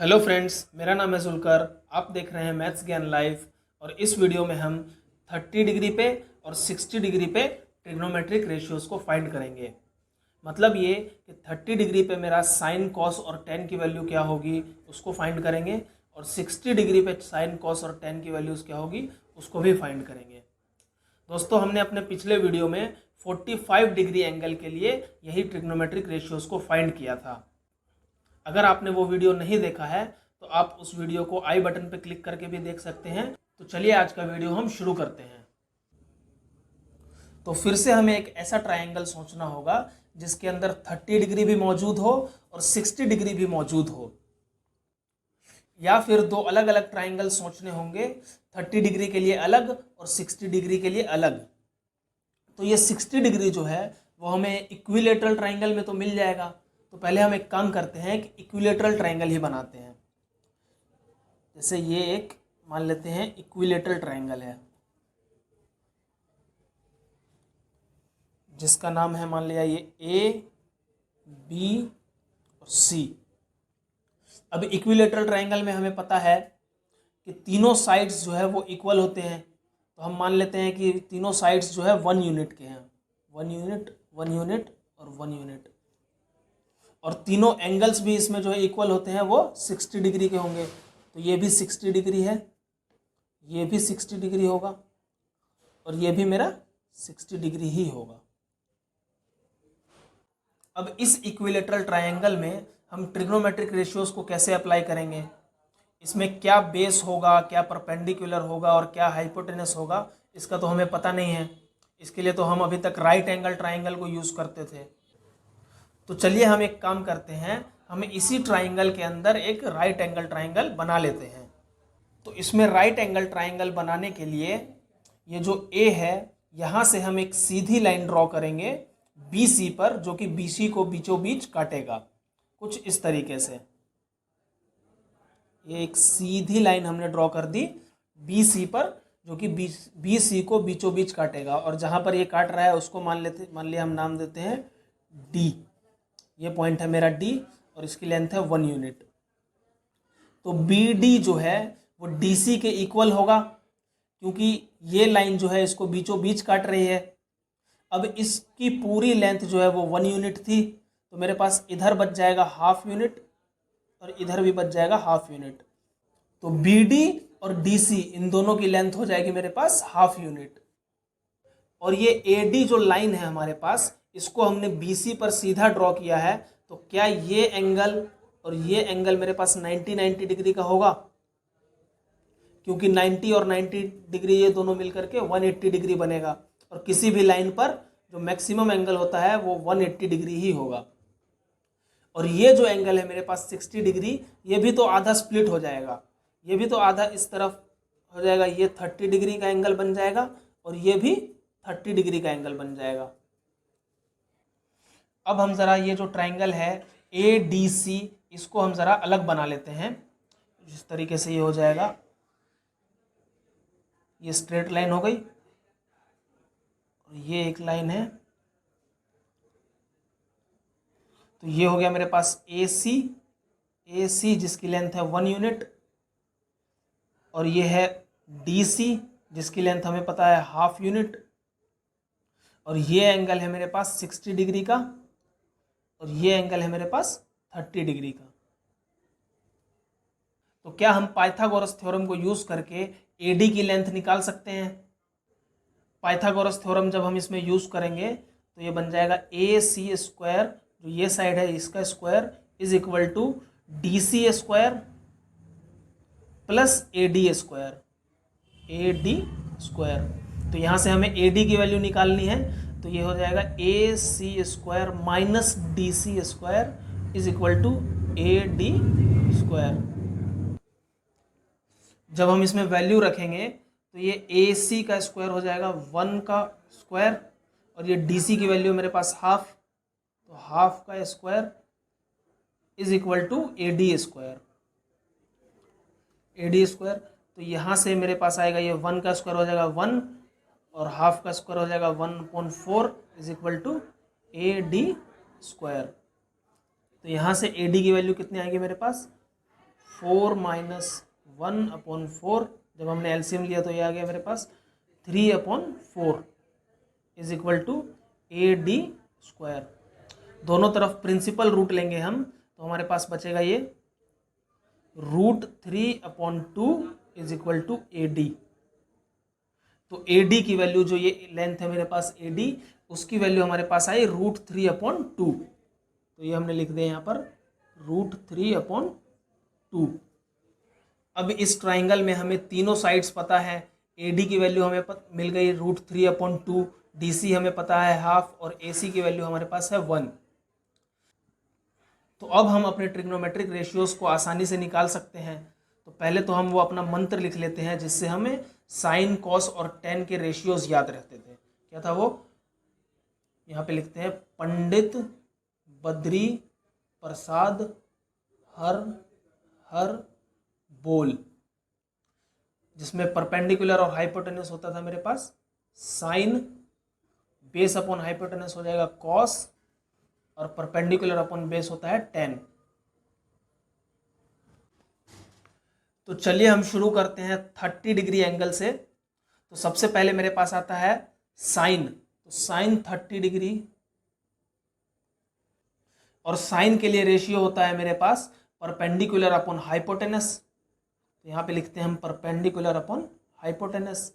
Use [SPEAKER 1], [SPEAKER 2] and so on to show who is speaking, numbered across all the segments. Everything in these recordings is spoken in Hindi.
[SPEAKER 1] हेलो फ्रेंड्स, मेरा नाम है जुल्कर। आप देख रहे हैं मैथ्स ज्ञान लाइव। और इस वीडियो में हम 30 डिग्री पे और 60 डिग्री पे ट्रिग्नोमेट्रिक रेशियोज को फाइंड करेंगे। मतलब ये कि 30 डिग्री पे मेरा साइन कॉस और टेन की वैल्यू क्या होगी उसको फाइंड करेंगे, और 60 डिग्री पे साइन कॉस और टेन की वैल्यूज़ क्या होगी उसको भी फाइंड करेंगे। दोस्तों, हमने अपने पिछले वीडियो में 45 डिग्री एंगल के लिए यही ट्रिग्नोमेट्रिक रेशियोज को फाइंड किया था। अगर आपने वो वीडियो नहीं देखा है तो आप उस वीडियो को आई बटन पर क्लिक करके भी देख सकते हैं। तो चलिए आज का वीडियो हम शुरू करते हैं। तो फिर से हमें एक ऐसा ट्रायंगल सोचना होगा जिसके अंदर 30 डिग्री भी मौजूद हो और 60 डिग्री भी मौजूद हो, या फिर दो अलग अलग ट्रायंगल सोचने होंगे, 30 डिग्री के लिए अलग और 60 डिग्री के लिए अलग। तो ये 60 डिग्री जो है वो हमें इक्विलेटरल ट्रायंगल में तो मिल जाएगा। तो पहले हम एक काम करते हैं कि इक्विलेटरल ट्रायंगल ही बनाते हैं। जैसे ये एक मान लेते हैं इक्विलेटरल ट्रायंगल है जिसका नाम है, मान लिया ये ए बी और सी। अब इक्विलेटरल ट्रायंगल में हमें पता है कि तीनों साइड्स जो है वो इक्वल होते हैं। तो हम मान लेते हैं कि तीनों साइड्स जो है 1 यूनिट के हैं, 1 यूनिट 1 यूनिट और 1 यूनिट। और तीनों एंगल्स भी इसमें जो है इक्वल होते हैं, वो 60 डिग्री के होंगे। तो ये भी 60 डिग्री है, ये भी 60 डिग्री होगा और ये भी मेरा 60 डिग्री ही होगा। अब इस इक्विलेटरल ट्रायंगल में हम ट्रिग्नोमेट्रिक रेशियोज को कैसे अप्लाई करेंगे, इसमें क्या बेस होगा, क्या परपेंडिकुलर होगा और क्या हाइपोटेनस होगा, इसका तो हमें पता नहीं है। इसके लिए तो हम अभी तक राइट एंगल ट्रायंगल को यूज़ करते थे। तो चलिए हम एक काम करते हैं, हम इसी ट्रायंगल के अंदर एक राइट एंगल ट्रायंगल बना लेते हैं। तो इसमें राइट एंगल ट्रायंगल बनाने के लिए ये जो ए है, यहाँ से हम एक सीधी लाइन ड्रॉ करेंगे बी सी पर, जो कि बी सी को बीचों बीच काटेगा कुछ इस तरीके से। ये एक सीधी लाइन हमने ड्रॉ कर दी बी सी पर, जो कि बी सी को बीचों बीच काटेगा। और जहाँ पर ये काट रहा है उसको मान लिया हम नाम देते हैं डी। ये पॉइंट है मेरा डी और इसकी लेंथ है 1 यूनिट। तो बी डी जो है वो डी सी के इक्वल होगा, क्योंकि ये लाइन जो है इसको बीचों बीच काट रही है। अब इसकी पूरी लेंथ जो है वो 1 यूनिट थी, तो मेरे पास इधर बच जाएगा हाफ यूनिट और इधर भी बच जाएगा हाफ यूनिट। तो बी डी और डी सी इन दोनों की लेंथ हो जाएगी मेरे पास हाफ यूनिट। और ये ए डी जो लाइन है हमारे पास, इसको हमने बी सी पर सीधा ड्रॉ किया है। तो क्या ये एंगल और ये एंगल मेरे पास 90 डिग्री का होगा, क्योंकि 90 और 90 डिग्री ये दोनों मिलकर के 180 डिग्री बनेगा। और किसी भी लाइन पर जो मैक्सिमम एंगल होता है वो 180 डिग्री ही होगा। और ये जो एंगल है मेरे पास 60 डिग्री, ये भी तो आधा स्प्लिट हो जाएगा, ये भी तो आधा इस तरफ हो जाएगा। ये 30 डिग्री का एंगल बन जाएगा और ये भी 30 डिग्री का एंगल बन जाएगा। अब हम ज़रा ये जो ट्रायंगल है ए डी सी, इसको हम ज़रा अलग बना लेते हैं। जिस तरीके से ये हो जाएगा, ये स्ट्रेट लाइन हो गई और ये एक लाइन है। तो ये हो गया मेरे पास ए सी जिसकी लेंथ है 1 यूनिट, और ये है डी सी जिसकी लेंथ हमें पता है हाफ यूनिट। और ये एंगल है मेरे पास 60 डिग्री का और ये एंगल है मेरे पास 30 डिग्री का। तो क्या हम पाइथागोरस थ्योरम को यूज करके एडी की लेंथ निकाल सकते हैं? पाइथागोरस थ्योरम जब हम इसमें यूज करेंगे तो ये बन जाएगा ए सी स्क्वायर, जो ये साइड है इसका square, is equal to d c square plus a D square, A D square. तो यहाँ से हमें ए डी की वैल्यू निकालनी है, तो ये हो जाएगा a c square minus d c square is equal to A D square. जब हम इसमें वैल्यू रखेंगे तो ये ए सी का स्क्वायर हो जाएगा 1 का स्क्वायर, और ये डी सी की वैल्यू मेरे पास हाफ, तो हाफ का square is equal to A D square, A D square. तो यहाँ से मेरे पास आएगा ये 1 का स्क्वायर हो जाएगा 1 और हाफ का स्क्वायर हो जाएगा 1/4 is equal to A D square. तो यहाँ से ए डी की वैल्यू कितनी आएगी मेरे पास 4 माइनस 1/4, जब हमने एलसीएम लिया तो ये आ गया मेरे पास 3/4 इज इक्वल टू AD²। दोनों तरफ प्रिंसिपल रूट लेंगे हम तो हमारे पास बचेगा ये √3/2 इज इक्वल टू AD। तो AD की वैल्यू जो ये लेंथ है मेरे पास AD, उसकी वैल्यू हमारे पास आई √3/2। तो ये हमने लिख दिया यहाँ पर √3/2। अब इस ट्राइंगल में हमें तीनों साइड्स पता है। AD की वैल्यू हमें मिल गई √3/2, DC हमें पता है हाफ, और AC की वैल्यू हमारे पास है 1। तो अब हम अपने ट्रिग्नोमेट्रिक रेशियोज को आसानी से निकाल सकते हैं। तो पहले तो हम वो अपना मंत्र लिख लेते हैं जिससे हमें साइन, कॉस और टेन के रेशियोज याद रहते थे। क्या था वो? यहाँ पे लिखते हैं पंडित बद्री प्रसाद हर हर बोल, जिसमें परपेंडिकुलर और हाइपोटेनस होता था मेरे पास साइन, बेस अपॉन हाइपोटेनस हो जाएगा कॉस, और परपेंडिकुलर अपॉन बेस होता है टेन। तो चलिए हम शुरू करते हैं 30 डिग्री एंगल से। तो सबसे पहले मेरे पास आता है साइन। तो साइन 30 डिग्री, और साइन के लिए रेशियो होता है मेरे पास परपेंडिकुलर अपॉन हाइपोटेनस। तो यहाँ पे लिखते हैं हम परपेंडिकुलर अपॉन हाइपोटेनस।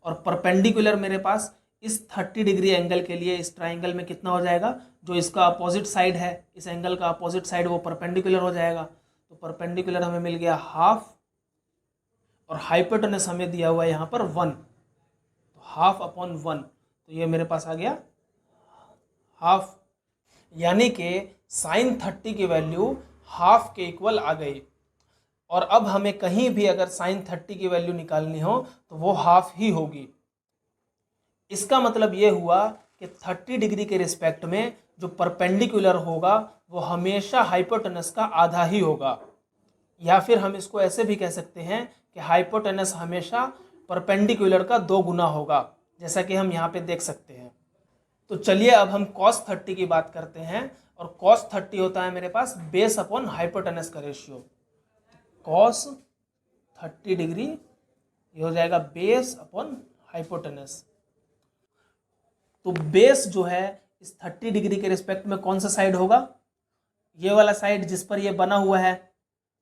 [SPEAKER 1] और परपेंडिकुलर मेरे पास इस 30 डिग्री एंगल के लिए इस ट्राइंगल में कितना हो जाएगा? जो इसका अपोजिट साइड है, इस एंगल का अपोजिट साइड, वो परपेंडिकुलर हो जाएगा। तो परपेंडिकुलर हमें मिल गया हाफ, और हाइपोटेनस हमें दिया हुआ है यहाँ पर 1। तो हाफ अपॉन 1, तो ये मेरे पास आ गया हाफ। यानी कि साइन 30 की वैल्यू हाफ के इक्वल आ गई। और अब हमें कहीं भी अगर साइन 30 की वैल्यू निकालनी हो तो वो हाफ ही होगी। इसका मतलब ये हुआ कि 30 डिग्री के रिस्पेक्ट में जो परपेंडिकुलर होगा वो हमेशा हाइपोटेनस का आधा ही होगा। या फिर हम इसको ऐसे भी कह सकते हैं कि हाइपोटेनस हमेशा परपेंडिकुलर का 2 गुना होगा, जैसा कि हम यहाँ पे देख सकते हैं। तो चलिए अब हम cos 30 की बात करते हैं। और cos 30 होता है मेरे पास बेस अपॉन हाइपोटेनस का रेशियो। cos 30 डिग्री ये हो जाएगा बेस अपॉन हाइपोटेनस। तो बेस जो है इस 30 डिग्री के रिस्पेक्ट में कौन सा साइड होगा? ये वाला साइड जिस पर ये बना हुआ है,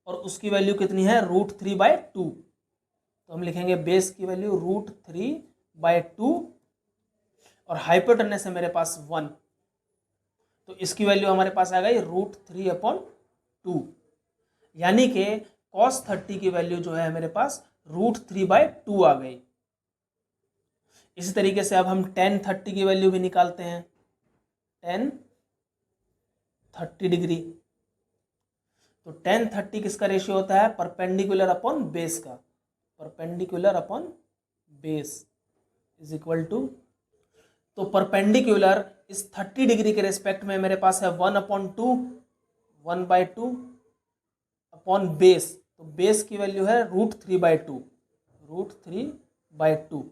[SPEAKER 1] और उसकी वैल्यू कितनी है? √3/2। तो हम लिखेंगे बेस की वैल्यू √3/2, और हाइपोटेनस है मेरे पास 1, तो इसकी वैल्यू हमारे पास आ गई √3/2। यानी कि cos 30 की वैल्यू जो है मेरे पास √3/2 आ गई। इसी तरीके से अब हम tan 30 की वैल्यू भी निकालते हैं। tan 30 डिग्री, तो tan 30 किसका रेशियो होता है? परपेंडिकुलर अपॉन बेस का। Perpendicular upon base is equal to, तो परपेंडिकुलर इस 30 डिग्री के रेस्पेक्ट में मेरे पास है 1/2, 1/2 अपॉन बेस। तो बेस की वैल्यू है √3/2, √3/2।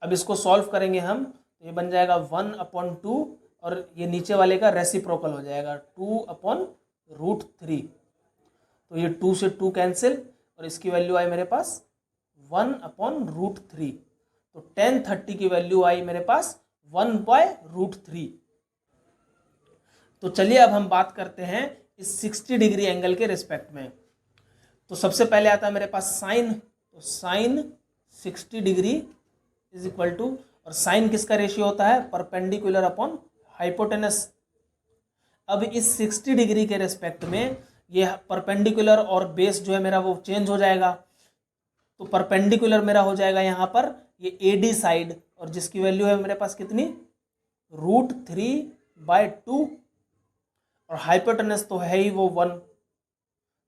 [SPEAKER 1] अब इसको सॉल्व करेंगे हम, तो ये बन जाएगा 1/2, और ये नीचे वाले का रेसिप्रोकल हो जाएगा 2/√3। तो ये 2 से 2 कैंसिल, और इसकी वैल्यू आई मेरे पास 1/√3। तो tan 30 की वैल्यू आई मेरे पास 1/√3। तो चलिए अब हम बात करते हैं इस 60 डिग्री एंगल के रिस्पेक्ट में। तो सबसे पहले आता है मेरे पास साइन। तो sine 60 degree is equal to, और साइन किसका रेशियो होता है? Perpendicular upon hypotenuse. अब इस 60 डिग्री के रेस्पेक्ट में ये परपेंडिकुलर और बेस जो है मेरा वो चेंज हो जाएगा। तो परपेंडिकुलर मेरा हो जाएगा यहाँ पर ये AD साइड, और जिसकी वैल्यू है मेरे पास कितनी? √3/2, और हाइपोटेनस तो है ही वो 1,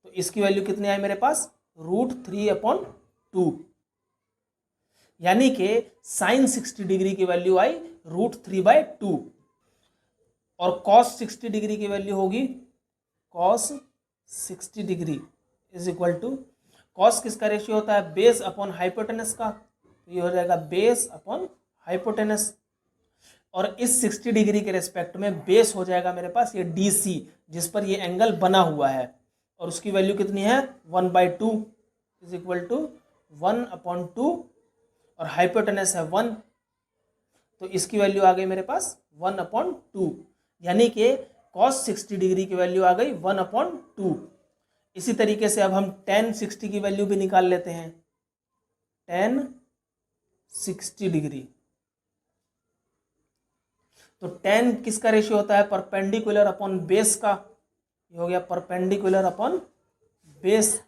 [SPEAKER 1] तो इसकी वैल्यू कितनी आई मेरे पास? √3/2। यानी कि साइन 60 डिग्री की वैल्यू आई √3/2, और cos 60 डिग्री की वैल्यू होगी cos 60 degree is equal to, cos किसका रेशियो होता है? बेस अपॉन हाइपोटेनस का। तो ये हो जाएगा बेस अपॉन हाइपोटेनस, और इस 60 डिग्री के रेस्पेक्ट में बेस हो जाएगा मेरे पास ये DC, जिस पर ये एंगल बना हुआ है, और उसकी वैल्यू कितनी है 1/2 इज इक्वल टू 1/2 और हाइपोटेनस है 1, तो इसकी वैल्यू आ गई मेरे पास 1/2, यानी कि cos 60 डिग्री की वैल्यू आ गई 1/2। इसी तरीके से अब हम tan 60 की वैल्यू भी निकाल लेते हैं। tan 60 डिग्री, तो tan किसका रेशियो होता है परपेंडिकुलर अपॉन बेस का, ये हो गया परपेंडिकुलर अपॉन बेस।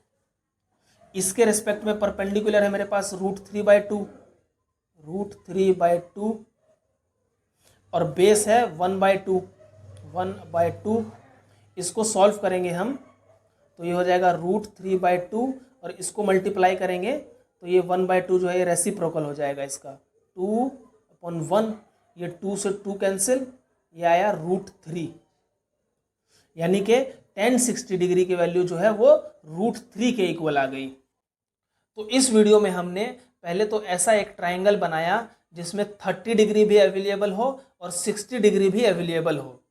[SPEAKER 1] इसके रेस्पेक्ट में परपेंडिकुलर है मेरे पास √3/2 और बेस है 1/2। इसको सॉल्व करेंगे हम तो ये हो जाएगा √3/2 और इसको मल्टीप्लाई करेंगे तो ये 1/2 जो है ये रेसिप्रोकल हो जाएगा इसका 2/1, ये 2 से 2 कैंसिल, ये आया √3, यानी कि tan 60 डिग्री की वैल्यू जो है वो √3 के इक्वल आ गई। तो इस वीडियो में हमने पहले तो ऐसा एक ट्राइंगल बनाया जिसमें 30 डिग्री भी अवेलेबल हो और 60 डिग्री भी अवेलेबल हो,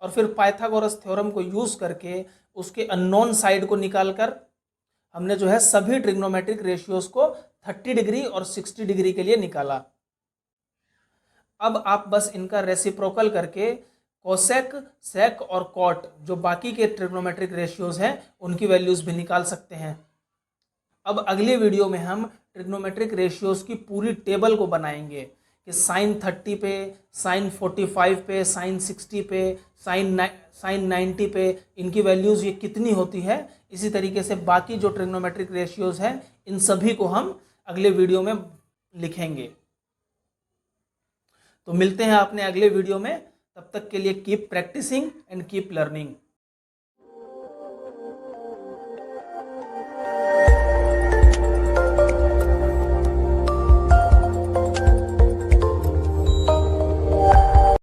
[SPEAKER 1] और फिर पाइथागोरस थ्योरम को यूज करके उसके अननोन साइड को निकालकर हमने जो है सभी ट्रिग्नोमेट्रिक रेशियोज को 30 डिग्री और 60 डिग्री के लिए निकाला। अब आप बस इनका रेसिप्रोकल करके कोसेक, सेक और कॉट जो बाकी के ट्रिग्नोमेट्रिक रेशियोज हैं उनकी वैल्यूज भी निकाल सकते हैं। अब अगले वीडियो में हम ट्रिग्नोमेट्रिक रेशियोज की पूरी टेबल को बनाएंगे कि sin 30 पे, sin 45 पे, sin 60 पे, sin 90 पे इनकी वैल्यूज़ ये कितनी होती है। इसी तरीके से बाकी जो ट्रिग्नोमेट्रिक रेशियोज हैं इन सभी को हम अगले वीडियो में लिखेंगे। तो मिलते हैं अपने अगले वीडियो में, तब तक के लिए keep practising and keep learning.